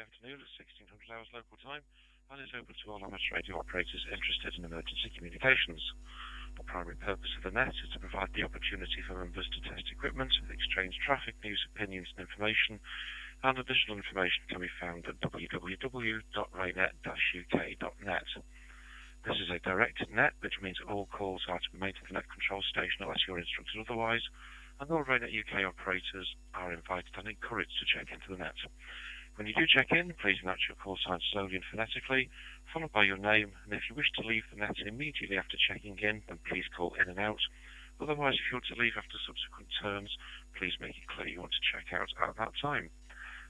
afternoon at 1600 hours local time, and is open to all amateur radio operators interested in emergency communications. The primary purpose of the net is to provide the opportunity for members to test equipment, exchange traffic news, opinions and information, and additional information can be found at www.RAYNET-UK.net. This is a directed net, which means all calls are to be made to the net control station unless you're instructed otherwise, and all RAYNET-UK operators are invited and encouraged to check into the net. When you do check in, please announce your call sign slowly and phonetically, followed by your name, and if you wish to leave the net immediately after checking in, then please call in and out. Otherwise, if you want to leave after subsequent turns, please make it clear you want to check out at that time.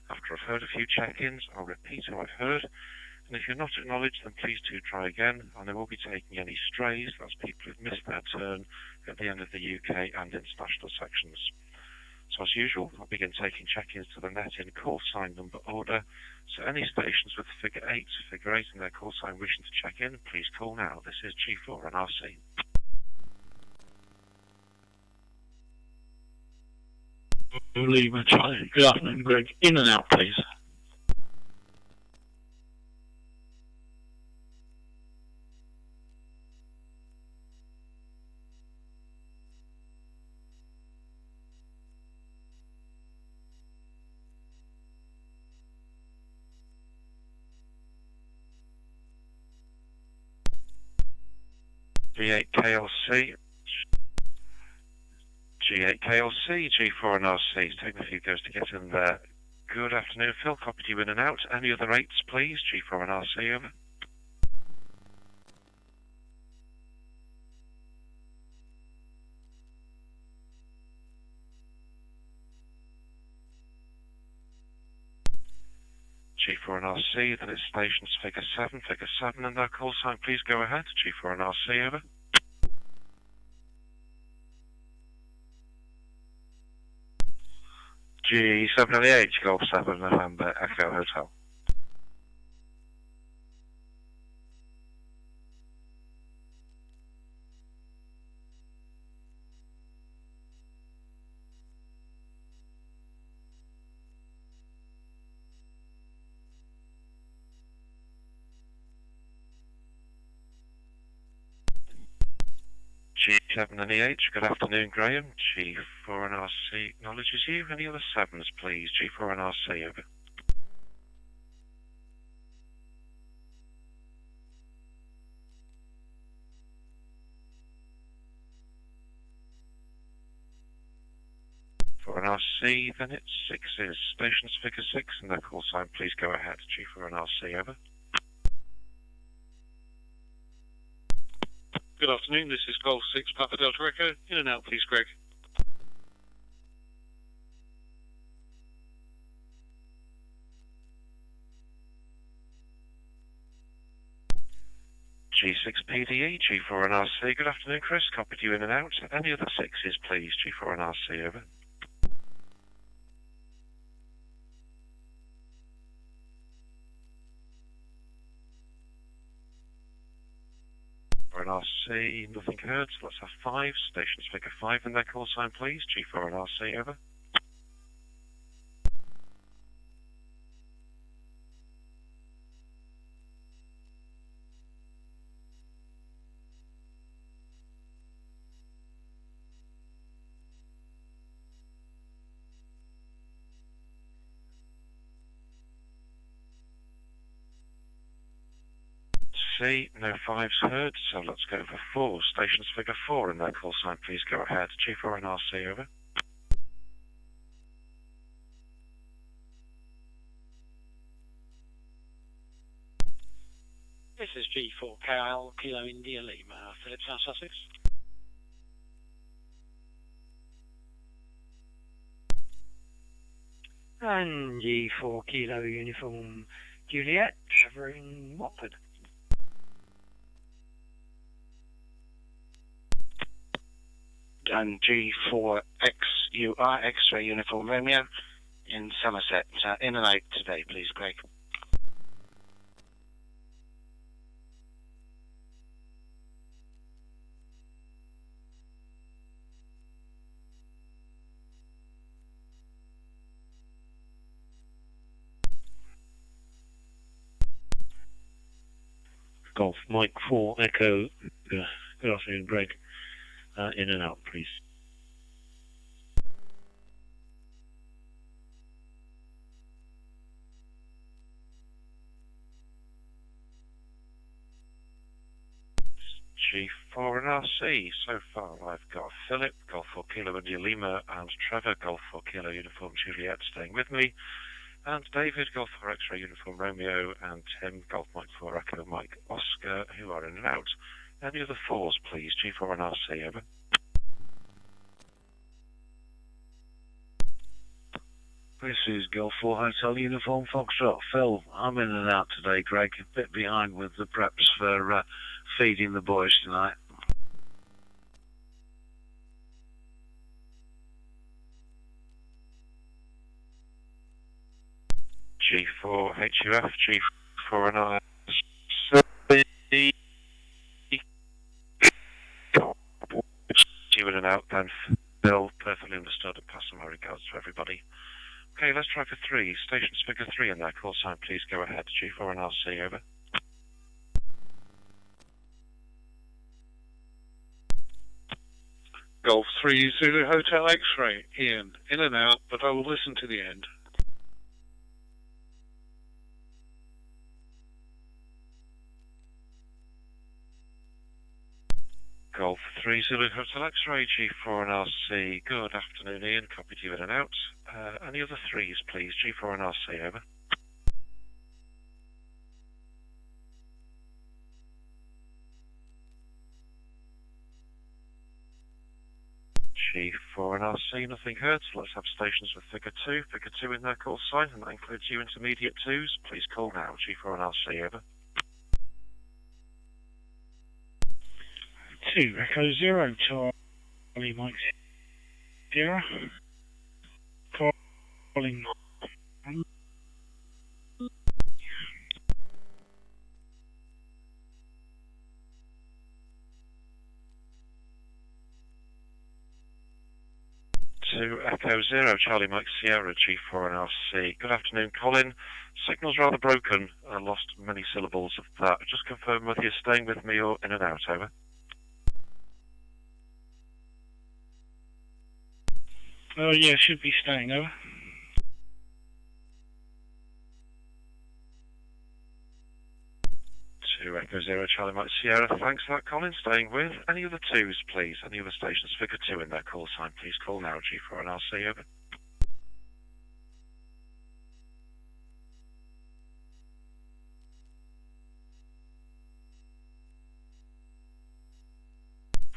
After I've heard a few check-ins, I'll repeat who I've heard, and if you're not acknowledged, then please do try again, and I will be taking any strays, that's people who've missed their turn, at the end of the UK and international sections. So as usual, I'll begin taking check-ins to the net in call sign number order, so any stations with figure 8 in their call sign wishing to check in, please call now. This is G4 and RC. Lima Charlie. Good afternoon, Greg. In and out, please. G8KLC, G4 and RC. It's taking a few goes to get in there. Good afternoon, Phil. Copied you in and out. Any other rates, please? G4 and RC, over. G4 and RC, then it's stations figure 7, and their call sign, please go ahead. G4 and RC, over. G7 Golf 7 November Echo Hotel. G7 and EH, good afternoon, Graham. G4 and RC acknowledges you. Any other 7s, please? G4 and RC, over. For an RC, then it's 6s. Stations figure 6 and their call sign, please go ahead. G4 and RC, over. Good afternoon, this is Golf 6 Papa Delta Echo. In and out, please, Greg. G6 PDE, G4 and RC. Good afternoon, Chris. Copied you in and out. Any other 6s, please? G4 and RC, over. And RC, nothing heard, so let's have 5. Stations figure 5 and their call sign, please. G4 and RC, over. No 5s heard, so let's go for 4. Stations figure 4 and their call sign, please go ahead. G4 and RC, over. This is G4KL, Kilo India Lima, Phillips House, Sussex. And G4 Kilo Uniform Juliet, over in Watford. And G4XUR, X-Ray Uniform Romeo, in Somerset. In and out today, please, Greg. Golf Mike 4 Echo. Good afternoon, Greg. In and out, please. G4 and RC. So far I've got Philip, Golf 4 Kilo India Lima, and Trevor, Golf 4 Kilo Uniform Juliet, staying with me, and David, Golf 4 X-Ray Uniform Romeo, and Tim, Golf Mike 4 Echo Mike Oscar, who are in and out. Any other fours, please? G4 and RC, over. This is Golf 4 Hotel Uniform Foxtrot. Phil, I'm in and out today, Greg. A bit behind with the preps for feeding the boys tonight. G4 HUF, G4 and RC. You in and out then, Phil. Perfectly understood, and pass on my regards to everybody. Okay, let's try for 3. Stations figure 3 in there. Call sign, please go ahead. G4 and RC, over. Golf 3 Zulu Hotel X-Ray. Ian, in and out, but I will listen to the end. Golf 3 Zulu Hotel X-Ray, G4 and RC. Good afternoon, Ian. Copy to you in and out. Any other 3s, please? G4 and RC, over. G4 and RC, nothing heard, so let's have stations with figure 2. Figure 2 in their call sign, and that includes you intermediate 2s. Please call now. G4 and RC, over. 2 Echo 0 Charlie Mike Sierra. Calling. Echo 0, Charlie Mike Sierra, G4 and RC. Good afternoon, Colin. Signal's rather broken. I lost many syllables of that. Just confirm whether you're staying with me or in and out, over. Oh yeah, should be staying, over. Echo 0, Charlie Mike Sierra. Thanks for that, Colin. Staying with. Any other 2s, please? Any other stations? Figure 2 in their call sign. Please call now. G4 and RC, over.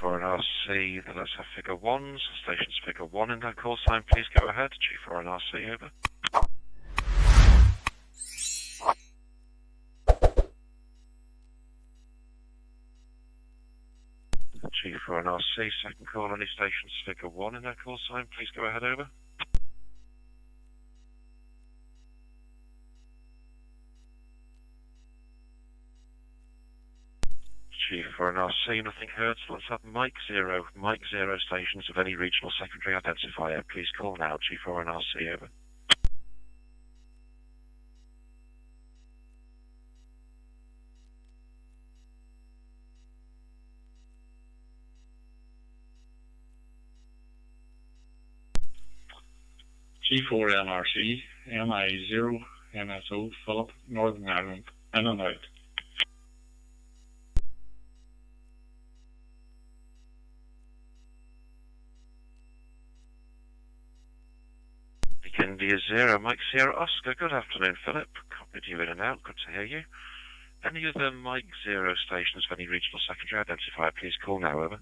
For an RC, then let's have figure 1s. Stations figure 1 in their call sign. Please go ahead. G4 and RC, over. G4 and RC, second call, any stations figure 1 in their call sign, please go ahead, over. G4 and RC, nothing heard, so let's have Mike 0 stations of any regional secondary identifier, please call now. G4 and RC, over. G4 NRC, MI0, NSO, Philip, Northern Ireland, in and out. India 0, Mike Sierra Oscar, good afternoon, Philip. Copied you in and out, good to hear you. Any other Mike 0 stations of any regional secondary identifier, please call now, over.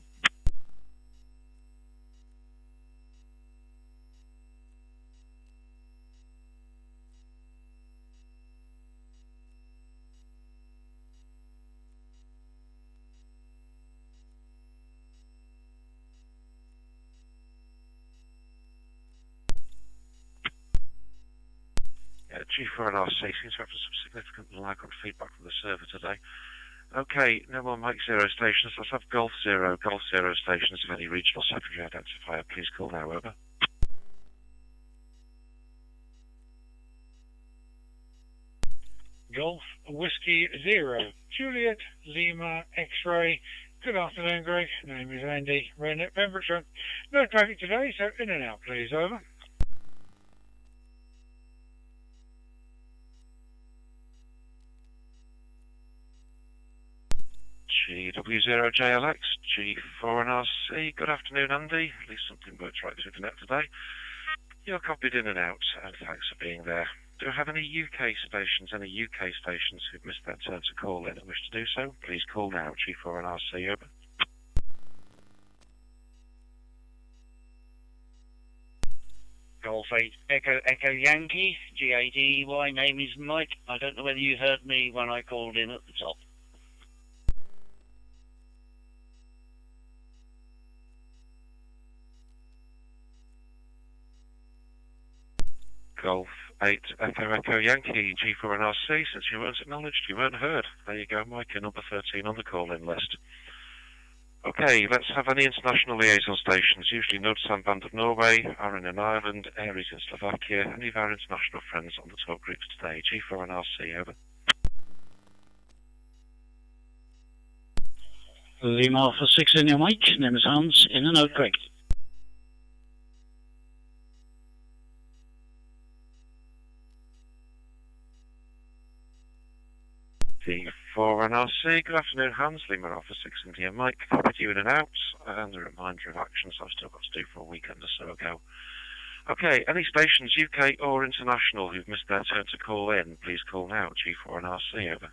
G4 and RC seems to have some significant lag on feedback from the server today. Okay, no more Mike 0 stations. Let's have Golf 0 stations of any regional secondary identifier. Please call now, over. Golf Whiskey Zero, Juliet Lima X-Ray. Good afternoon, Greg. Name is Andy, RAYNET Pembrokeshire. No traffic today, so in and out, please. Over. GW0JLX, G4NRC. Good afternoon, Andy. At least something works right through the net today. You're copied in and out, and thanks for being there. Do you have any UK stations who've missed their turn to call in and wish to do so? Please call now, G4NRC, over. Golf 8 Echo Yankee, GADY, name is Mike. I don't know whether you heard me when I called in at the top. Golf 8 Echo Yankee, G4NRC. Since you weren't acknowledged, you weren't heard. There you go, Mike, number 13 on the call-in list. Okay, let's have any international liaison stations. Usually Nordsamband of Norway, Arran in Ireland, Aries in Slovakia. Any of our international friends on the talk groups today? G4NRC, over. Lima for 6 in your mic. Name is Hans. In and out, Greg. G4NRC, good afternoon, Hans. Lima Alpha 6 India Mike. Copied you in and out. And a reminder of actions I've still got to do for a weekend or so ago. Okay, any stations, UK or international, who've missed their turn to call in, please call now. G4NRC, over.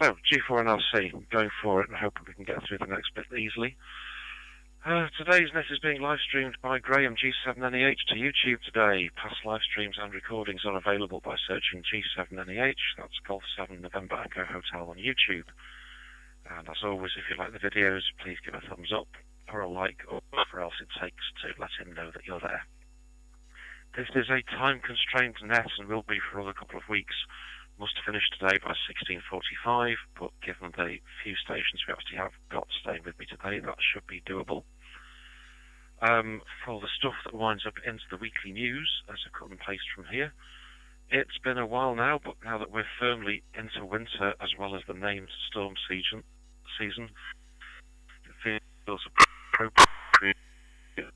So, G4NRC, going for it and hoping we can get through the next bit easily. Today's net is being live streamed by Graham G7NEH to YouTube today. Past live streams and recordings are available by searching G7NEH. That's Golf 7 November Echo Hotel on YouTube. And as always, if you like the videos, please give a thumbs up or a like or whatever else it takes to let him know that you're there. This is a time-constrained net and will be for another couple of weeks. Must finish today by 16:45, but given the few stations we actually have got staying with me today, that should be doable. For the stuff that winds up into the weekly news, as I cut and paste from here, it's been a while now, but now that we're firmly into winter as well as the named storm season, it feels appropriate to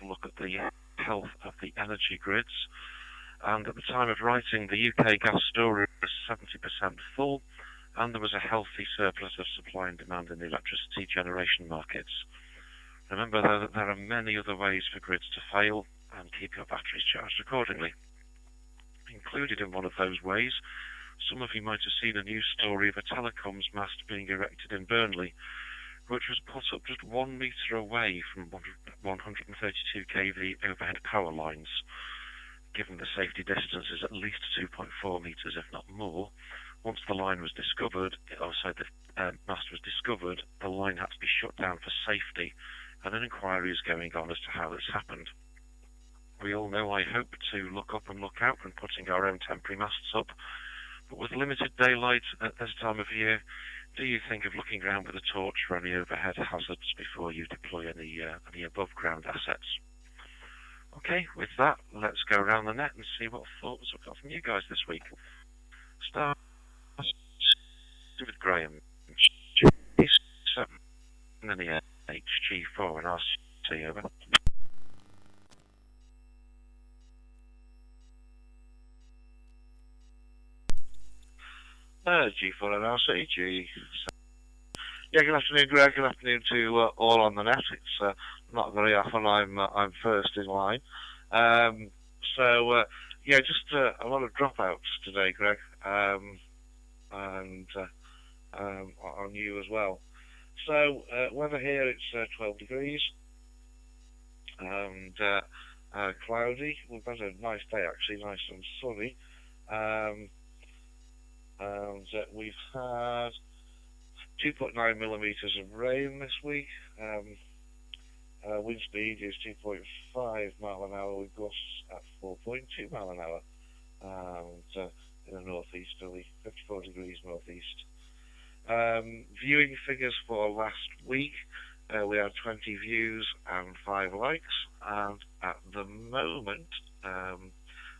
look at the health of the energy grids. And at the time of writing, the UK gas storage was 70% full, and there was a healthy surplus of supply and demand in the electricity generation markets. Remember, though, that there are many other ways for grids to fail and keep your batteries charged accordingly. Included in one of those ways, some of you might have seen a news story of a telecoms mast being erected in Burnley, which was put up just 1 metre away from 132 kV overhead power lines. Given the safety distance is at least 2.4 metres, if not more, once the line was discovered, the mast was discovered, the line had to be shut down for safety, and an inquiry is going on as to how this happened. We all know I hope to look up and look out when putting our own temporary masts up, but with limited daylight at this time of year, do you think of looking around with a torch for any overhead hazards before you deploy any above-ground assets? Okay, with that, let's go around the net and see what thoughts we've got from you guys this week. Start with Graham. G7 and then the HG4 and RC, over. G4 and RC, G. Yeah, good afternoon, Greg. Good afternoon to all on the net. It's not very often I'm first in line. Yeah, just a lot of dropouts today, Greg, and on you as well. So, weather here, it's 12 degrees and cloudy. We've had a nice day actually, nice and sunny. And we've had 2.9 millimetres of rain this week. Wind speed is 2.5 mile an hour with gusts at 4.2 mile an hour. And in the northeasterly, 54 degrees northeast. Viewing figures for last week, we had 20 views and 5 likes, and at the moment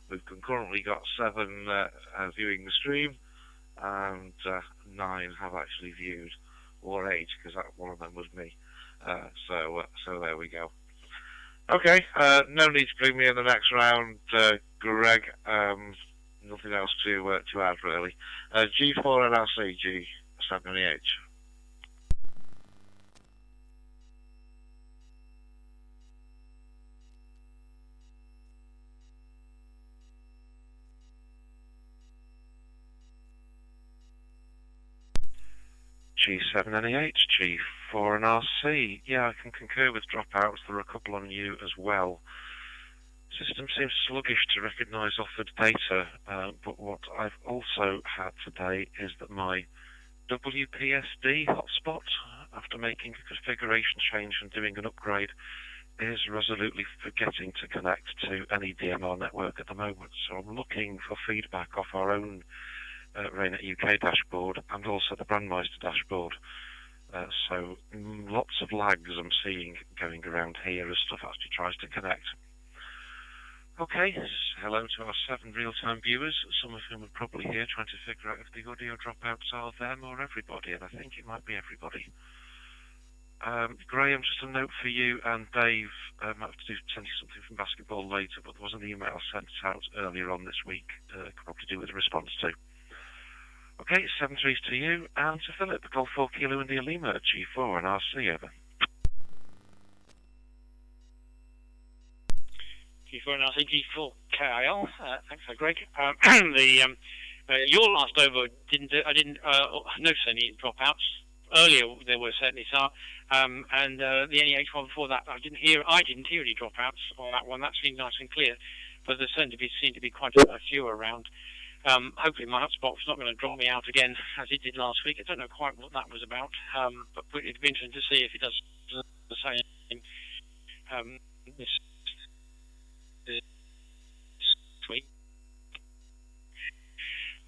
we've concurrently got 7 viewing the stream, and 9 have actually viewed, or 8 because one of them was me. So there we go. Okay, no need to bring me in the next round, Greg. Nothing else to add really. G4 NRC G78. G7NEH, G4 and RC. Yeah, I can concur with dropouts. There are a couple on you as well. System seems sluggish to recognise offered data, but what I've also had today is that my WPSD hotspot, after making a configuration change and doing an upgrade, is resolutely forgetting to connect to any DMR network at the moment. So I'm looking for feedback off our own RAYNET-UK dashboard and also the Brandmeister dashboard. So lots of lags I'm seeing going around here as stuff actually tries to connect. Okay, hello to our 7 real-time viewers, some of whom are probably here trying to figure out if the audio dropouts are them or everybody, and I think it might be everybody. Graham, just a note for you and Dave. I might have to send you something from basketball later, but there was an email sent out earlier on this week, probably to do with the response to. Okay, 7-3s to you, and to Philip, Golf 4 Kilo India Lima, G4 and RC, over. G4 and RC, G4 KIL. Thanks for Greg. Your last over I didn't notice any dropouts. Earlier there were certainly some, and the NEH one before that I didn't hear any dropouts on that one. That seemed nice and clear, but there seemed to be quite a few around. Hopefully my hotspot's not going to drop me out again as it did last week. I don't know quite what that was about, but it'd be interesting to see if it does the same this week.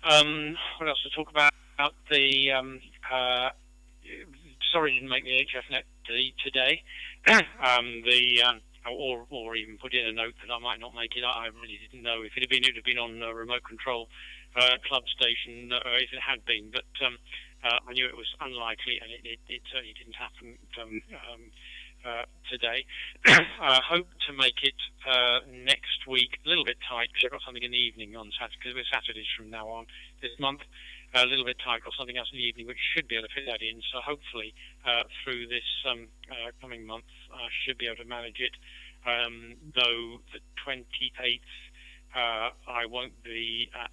What else to talk about? The sorry I didn't make the HFNet today. Or even put in a note that I might not make it. I really didn't know. If it would have been on a remote control club station, if it had been. But I knew it was unlikely, and it certainly didn't happen today. I hope to make it next week. A little bit tight because I've got something in the evening on Saturday, because we're Saturdays from now on this month. A little bit tight, got something else in the evening which should be able to fit that in. So hopefully through this coming month I should be able to manage it. Though the 28th I won't be at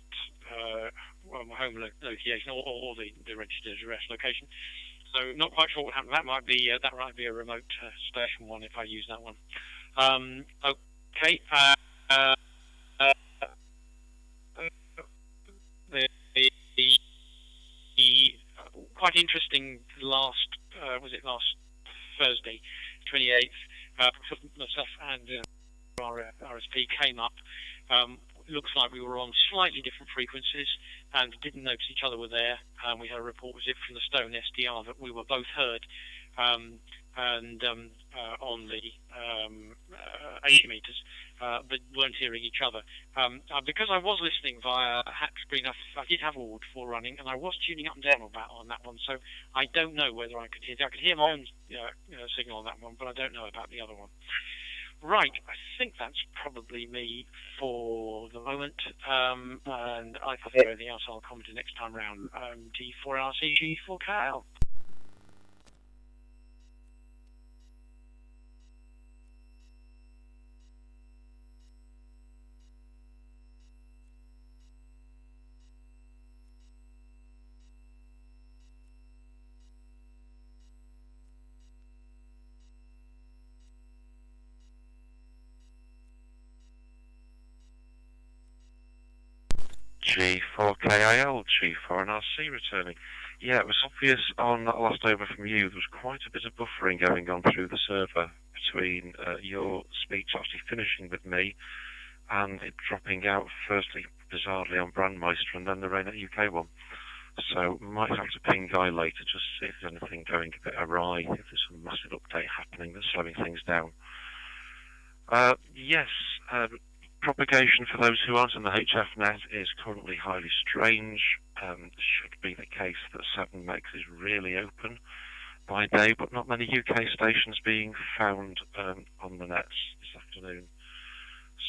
my home location or the registered address location. So not quite sure what happened. That might be a remote station one if I use that one. Okay. Quite interesting last Thursday, 28th, myself and our RSP came up. Looks like we were on slightly different frequencies and didn't notice each other were there. We had a report from the Stone SDR that we were both heard on the 80 meters, but weren't hearing each other. Because I was listening via hat screen, I did have Ward 4 running, and I was tuning up and down on that one, so I don't know whether I could hear my own signal on that one, but I don't know about the other one. Right, I think that's probably me for the moment, and if I think anything else, I'll comment next time round. G4RC, G4KL. G4KIL, G4NRC returning. Yeah, it was obvious on that last over from you, there was quite a bit of buffering going on through the server between your speech actually finishing with me and it dropping out firstly bizarrely on Brandmeister and then the RAYNET-UK one. So might have to ping Guy later just to see if there's anything going a bit awry, if there's some massive update happening that's slowing things down. Yes, propagation for those who aren't in the HFnet is currently highly strange. Should be the case that 7 megs is really open by day, but not many UK stations being found on the nets this afternoon.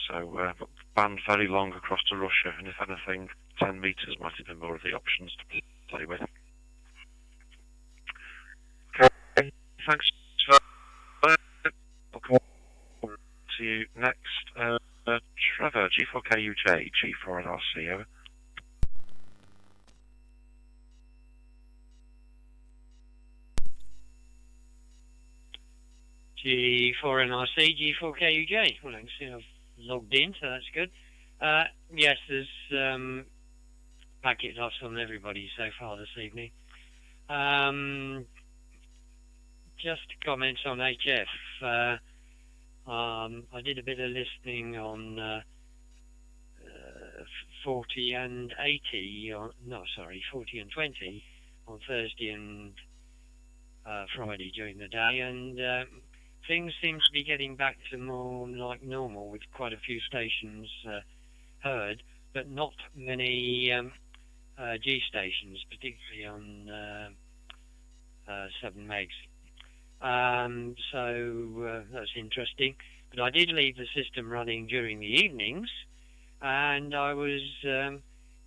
So banned very long across to Russia, and if anything, 10 metres might have been more of the options to play with. Okay, thanks for that. I'll come to you next. Trevor, G4KUJ, G4NRC, over. G4NRC, G4KUJ. Well, I can see I've logged in, so that's good. Yes, there's packet loss on everybody so far this evening. Just comments on HF. I did a bit of listening on 40 and 80, 40 and 20 on Thursday and Friday during the day, and things seem to be getting back to more like normal with quite a few stations heard, but not many G stations, particularly on 7 megs. So that's interesting. But I did leave the system running during the evenings, and I was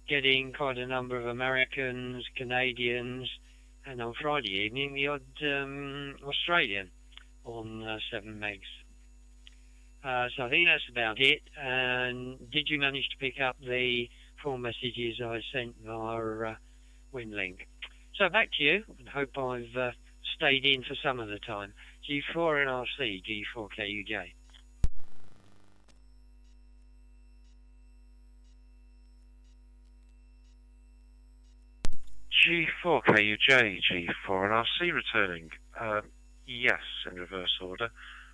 getting quite a number of Americans, Canadians, and on Friday evening the odd Australian on 7 megs. So I think that's about it. And did you manage to pick up the 4 messages I sent via WinLink? So back to you, and hope I've stayed in for some of the time. G4NRC, G4KUJ. G4KUJ, G4NRC returning. Yes, in reverse order.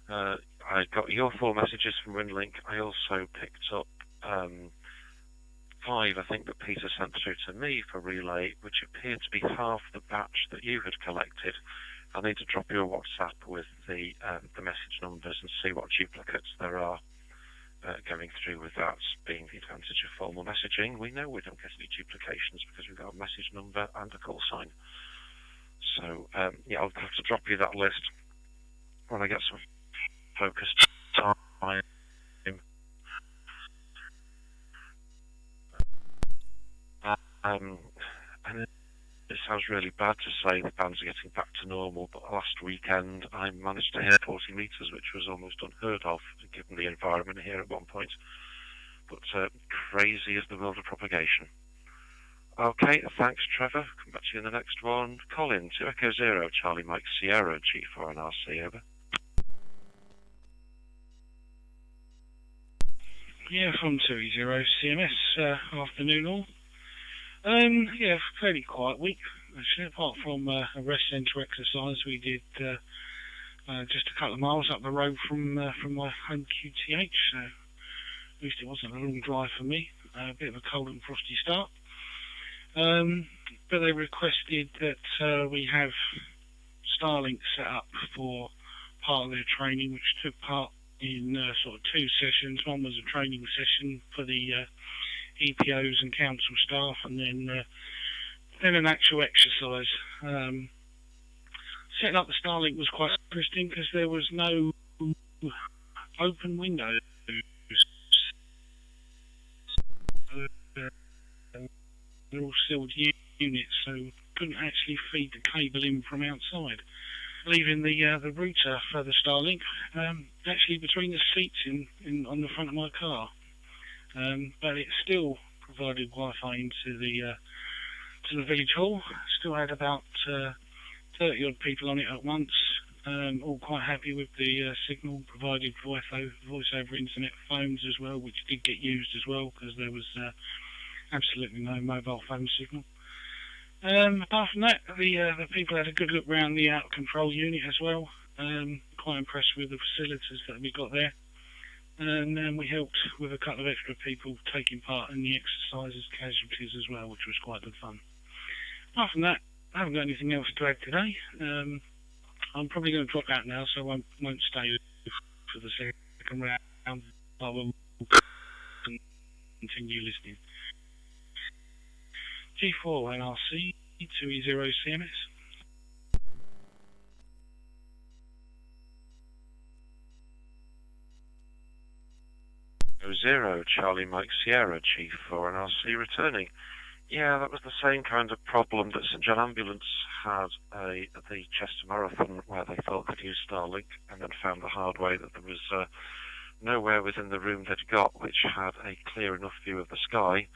I got your 4 messages from WinLink. I also picked up 5, I think, that Peter sent through to me for relay, which appeared to be half the batch that you had collected. I need to drop you a WhatsApp with the message numbers and see what duplicates there are going through with that, being the advantage of formal messaging. We know we don't get any duplications because we've got a message number and a call sign. So, yeah, I'll have to drop you that list when I get some focused time. And it sounds really bad to say the bands are getting back to normal, but last weekend I managed to hit 40 metres, which was almost unheard of given the environment here at one point. But crazy is the world of propagation. Okay, thanks, Trevor. Come back to you in the next one. Colin, 2 Echo 0, Charlie Mike Sierra, G4NRC, over. Yeah, from 2E0 CMS, afternoon all. Yeah, fairly quiet week, actually, apart from a rest centre exercise we did just a couple of miles up the road from my home QTH, so at least it wasn't a long drive for me. A bit of a cold and frosty start. But they requested that we have Starlink set up for part of their training, which took part in sort of 2 sessions. One was a training session for the EPOs and council staff, and then an actual exercise. Setting up the Starlink was quite interesting because there was no open windows. They're all sealed units, so couldn't actually feed the cable in from outside, leaving the router for the Starlink actually between the seats on the front of my car. But it still provided Wi-Fi into the village hall. Still had about 30 odd people on it at once. All quite happy with the signal. Provided voice over internet phones as well, which did get used as well because there was absolutely no mobile phone signal. Apart from that, the people had a good look around the out of control unit as well. Quite impressed with the facilities that we got there. And then we helped with a couple of extra people taking part in the exercises casualties as well, which was quite good fun. Apart from that, I haven't got anything else to add today. I'm probably going to drop out now, so I won't stay for the second round. I will continue listening. G4 NRC 2E0 CMS. 0 Charlie Mike Sierra G4 NRC returning. Yeah, that was the same kind of problem that St John Ambulance had at the Chester Marathon, where they thought they'd use Starlink and then found the hard way that there was nowhere within the room they'd got which had a clear enough view of the sky,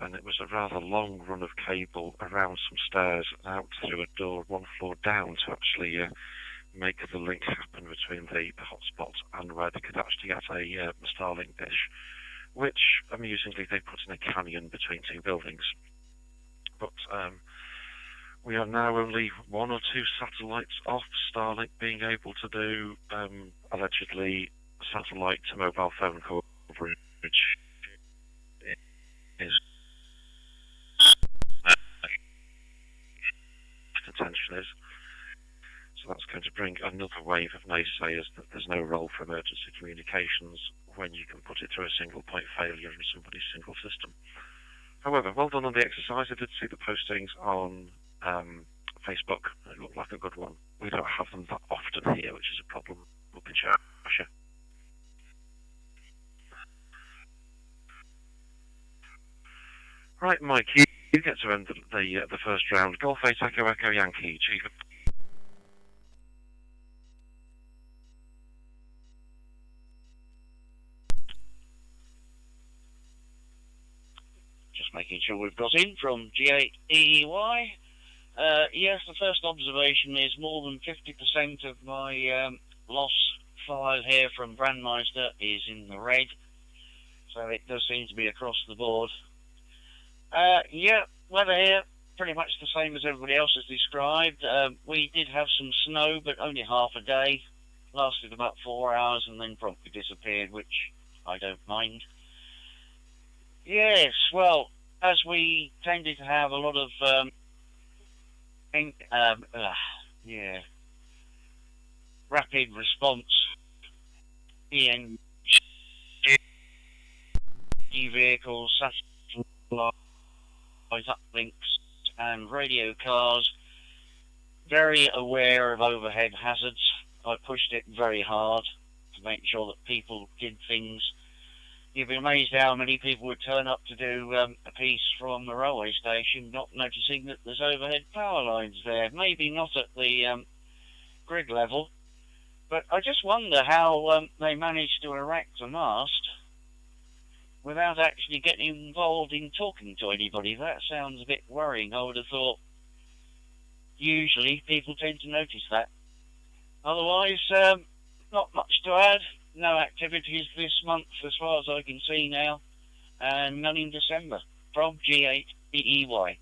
and it was a rather long run of cable around some stairs and out through a door one floor down to actually make the link happen between the hotspot and where they could actually get a Starlink dish, which amusingly they put in a canyon between two buildings. But we are now only 1 or 2 satellites off Starlink being able to do allegedly satellite to mobile phone coverage. Is contention is. So that's going to bring another wave of naysayers that there's no role for emergency communications when you can put it through a single point failure in somebody's single system. However, well done on the exercise. I did see the postings on Facebook. It looked like a good one. We don't have them that often here, which is a problem up in Cheshire. Right, Mike, you get to end the first round. Golf 8 Echo Echo Yankee, Chief. Just making sure we've got in from G8EY. Yes, the first observation is more than 50% of my loss file here from Brandmeister is in the red, so it does seem to be across the board. Yeah, weather here pretty much the same as everybody else has described. We did have some snow, but only half a day. Lasted about 4 hours and then promptly disappeared, which I don't mind. Yes, well, as we tended to have a lot of rapid response EN vehicles, satellite uplinks and radio cars, very aware of overhead hazards. I pushed it very hard to make sure that people did things. You'd be amazed how many people would turn up to do a piece from the railway station, not noticing that there's overhead power lines there. Maybe not at the grid level, but I just wonder how they managed to erect a mast without actually getting involved in talking to anybody. That sounds a bit worrying. I would have thought usually people tend to notice that. Otherwise, not much to add. No activities this month as far as I can see now, and none in December. From G8EY.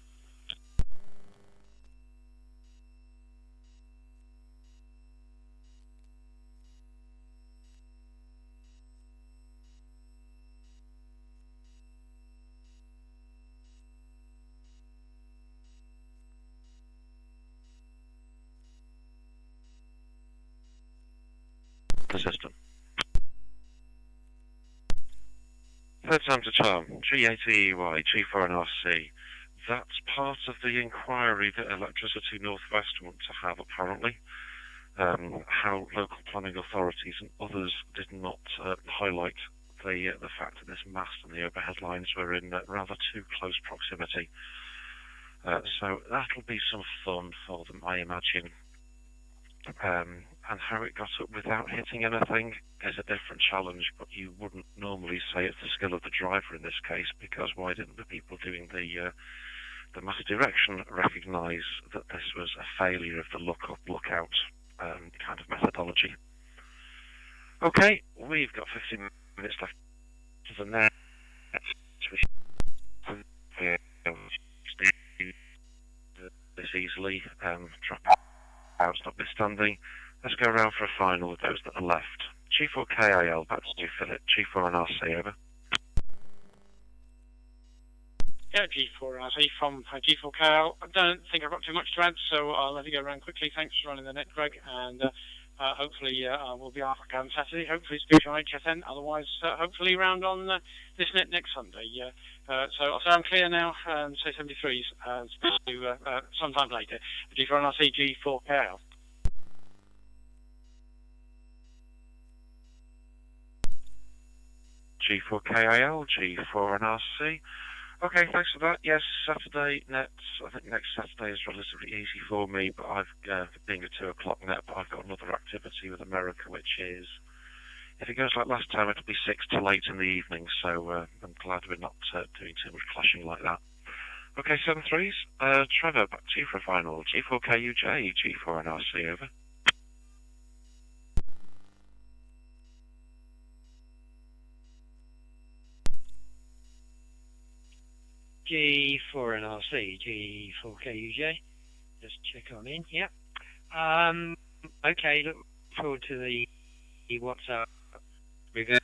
The system. Third time's a charm. G8EY, G4NRC. That's part of the inquiry that Electricity Northwest want to have, apparently. How local planning authorities and others did not highlight the fact that this mast and the overhead lines were in rather too close proximity. So that'll be some fun for them, I imagine. And how it got up without hitting anything is a different challenge, but you wouldn't normally say it's the skill of the driver in this case, because why didn't the people doing the mass direction recognise that this was a failure of the look-up, look-out kind of methodology? Okay, we've got 15 minutes left to the net. be able to see this easily. Drop out, notwithstanding. Let's go around for a final with those that are left. G4KIL, back to you, Philip. G4NRC, over. Yeah, G4RC from G4KL. I don't think I've got too much to add, so I'll let you go around quickly. Thanks for running the net, Greg, and hopefully we'll be off again Saturday. Hopefully speak on HSN, otherwise hopefully round on this net next Sunday. So I'm clear now, say 73s, speak to you sometime later. G4NRC, G4KL. G4KIL, G4NRC. Okay, thanks for that. Yes, Saturday nets. I think next Saturday is relatively easy for me, but being a 2 o'clock net, but I've got another activity with America, which is, if it goes like last time, it'll be 6 till 8 in the evening, so I'm glad we're not doing too much clashing like that. Okay, 7-3s. Trevor, back to you for a final. G4KUJ, G4NRC, over. G4NRC, G4KUJ. Just check on in. Yep. Okay, look forward to the WhatsApp regarding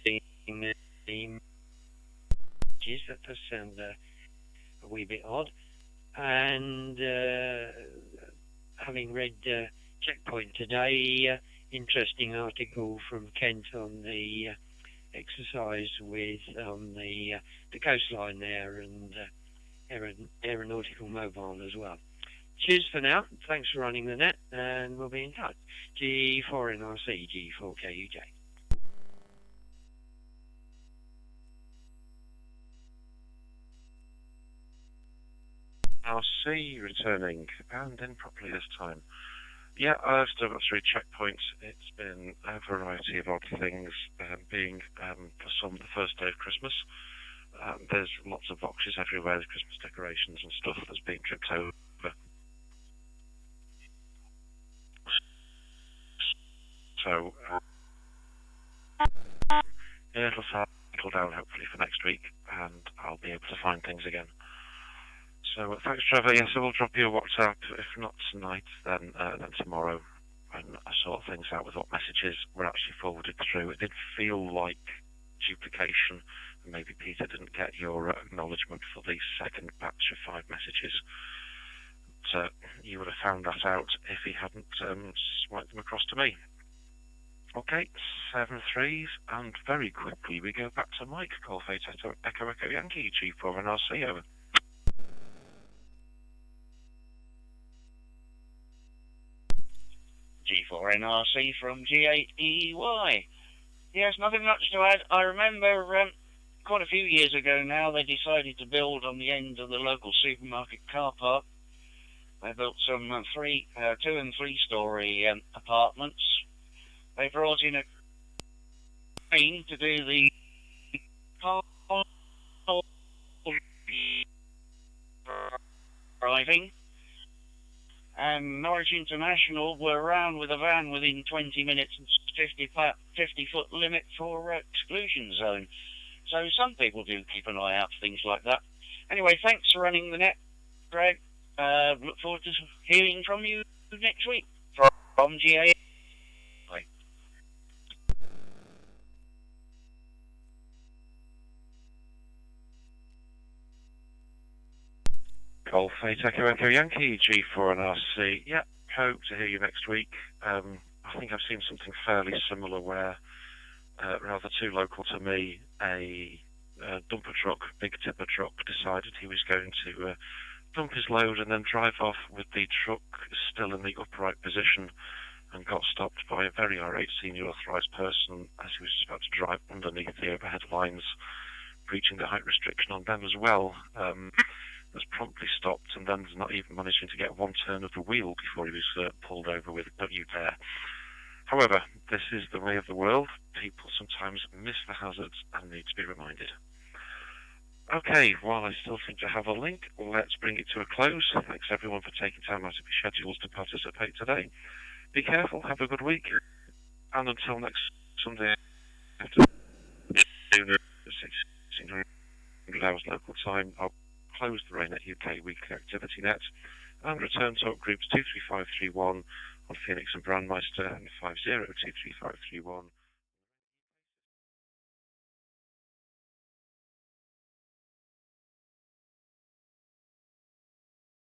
the images. That does sound a wee bit odd. And having read Checkpoint today, interesting article from Kent on the exercise with the coastline there, and aeronautical mobile as well. Cheers for now. Thanks for running the net, and we'll be in touch. G4NRC, G4KUJ. RC returning, and in properly this time. Yeah, I've still got 3 checkpoints. It's been a variety of odd things, being, for some, the first day of Christmas. There's lots of boxes everywhere, the Christmas decorations and stuff that's being tripped over. So, it'll settle down hopefully for next week, and I'll be able to find things again. So thanks, Trevor. Yes, I will drop you a WhatsApp. If not tonight, then tomorrow, and I sort things out with what messages were actually forwarded through. It did feel like duplication, and maybe Peter didn't get your acknowledgement for the second batch of 5 messages. So you would have found that out if he hadn't swiped them across to me. Okay, 7-3s, and very quickly we go back to Mike. Call Fate Echo Yankee, G4NRC, over. G4NRC from G8EY. Yes, nothing much to add. I remember quite a few years ago now they decided to build on the end of the local supermarket car park. They built some 2- and 3-story apartments. They brought in a crane to do the driving. And Norwich International were around with a van within 20 minutes and 50-foot limit for exclusion zone. So some people do keep an eye out for things like that. Anyway, thanks for running the net, Greg. Look forward to hearing from you next week from GA. Bye. Golf Fate Echo Yankee, G4NRC. Yeah, hope to hear you next week. I think I've seen something fairly similar where, rather too local to me, a dumper truck, big tipper truck, decided he was going to dump his load and then drive off with the truck still in the upright position, and got stopped by a very irate senior authorised person as he was just about to drive underneath the overhead lines, breaching the height restriction on them as well. Was promptly stopped, and then not even managing to get one turn of the wheel before he was pulled over with "Don't you dare." However, this is the way of the world. People sometimes miss the hazards and need to be reminded. Okay, while I still seem to have a link, let's bring it to a close. Thanks everyone for taking time out of your schedules to participate today. Be careful, have a good week, and until next Sunday, after 00 hours local time, I'll close the RAYNET-UK weekly activity net and return talk groups 23531 on Pheonix and Brandmeister and 50 23531